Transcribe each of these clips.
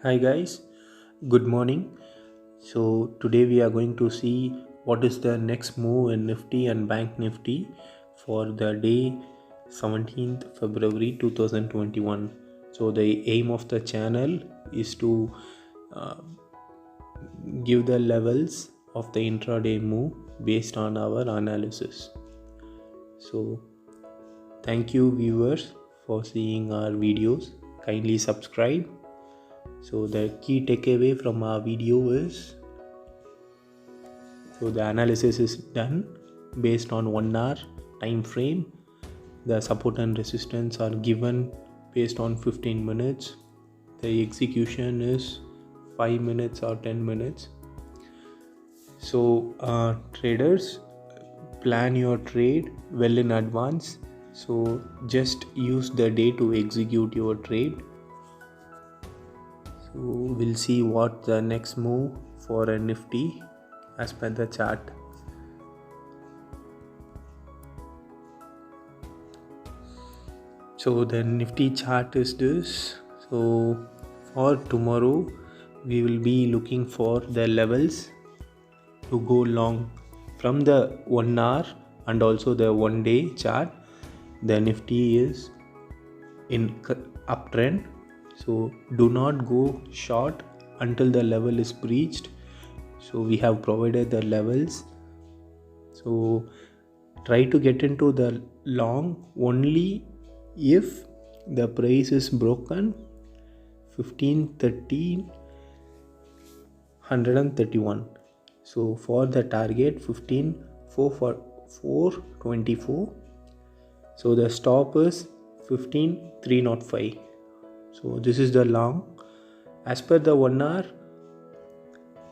Hi guys, good morning. So today we are going to see what is the next move in Nifty and Bank Nifty for the day 17th February 2021. So the aim of the channel is to uh, give the levels of the intraday move based on our analysis. So thank you viewers for seeing our videos. Kindly subscribe. So the key takeaway from our video is, so the analysis is done based on 1 hour time frame. The support and resistance are given based on 15 minutes. The execution is 5 minutes or 10 minutes. So traders, plan your trade well in advance. So just use the day to execute your trade. So we'll see what the next move for a Nifty as per the chart. So the Nifty chart is this. So for tomorrow we will be looking for the levels to go long from the 1 hour and also the 1 day chart. The Nifty is in uptrend, so do not go short until the level is breached. So we have provided the levels, so try to get into the long only if the price is broken 1513 131. So for the target 15424. So the stop is 15305. So this is the long. As per the 1 hour,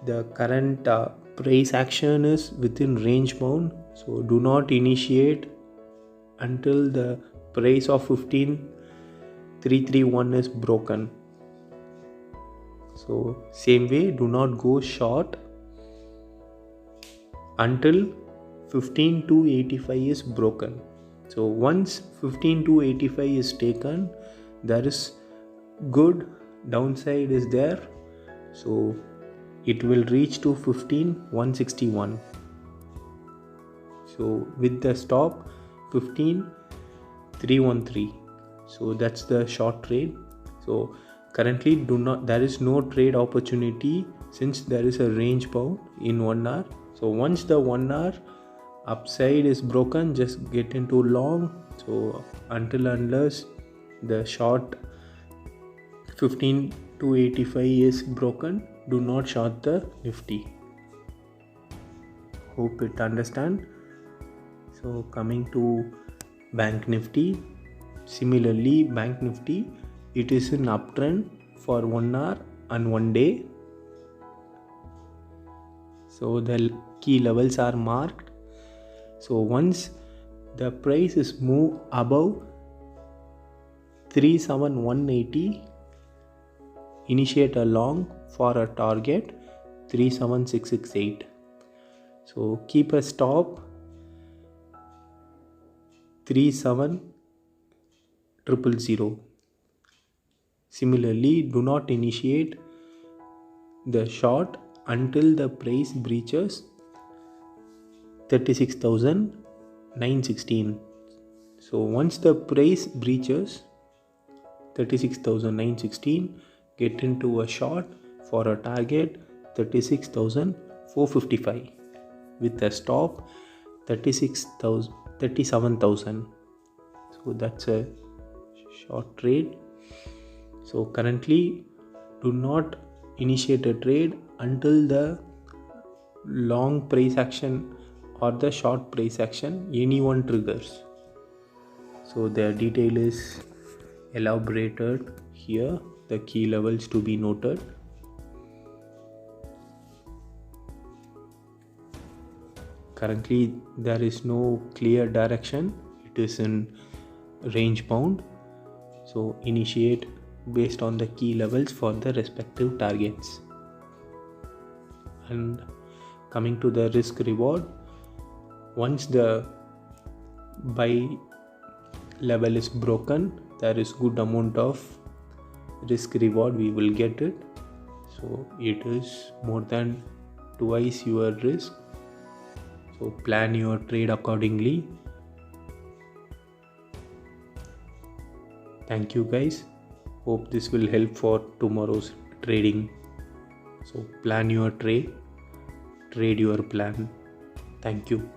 the current price action is within range bound. So do not initiate until the price of 15331 is broken. So same way, do not go short until 15285 is broken. So once 15285 is taken, there is good downside is there. So it will reach to 15161. So with the stop 15313. So that's the short trade. So currently there is no trade opportunity since there is a range bound in 1 hour. So once the 1 hour upside is broken, just get into long. So unless the short 15285 is broken, do not short the Nifty. Hope it understand. So coming to Bank Nifty, similarly Bank Nifty, it is in uptrend for 1 hour and 1 day. So the key levels are marked. So once the price is moved above 37180, initiate a long for a target 37668. So keep a stop 37000. Similarly, do not initiate the short until the price breaches 36,916. So once the price breaches 36,916, get into a short for a target 36,455 with a stop 37,000. So that's a short trade. So currently do not initiate a trade until the long price action or the short price action anyone triggers. So the detail is elaborated here, the key levels to be noted. Currently there is no clear direction, it is in range bound. So initiate based on the key levels for the respective targets. And coming to the risk reward, once the buy level is broken, there is good amount of risk reward, we will get it. so it is more than twice your risk. So plan your trade accordingly. Thank you guys. Hope this will help for tomorrow's trading. So plan your trade, trade your plan. Thank you.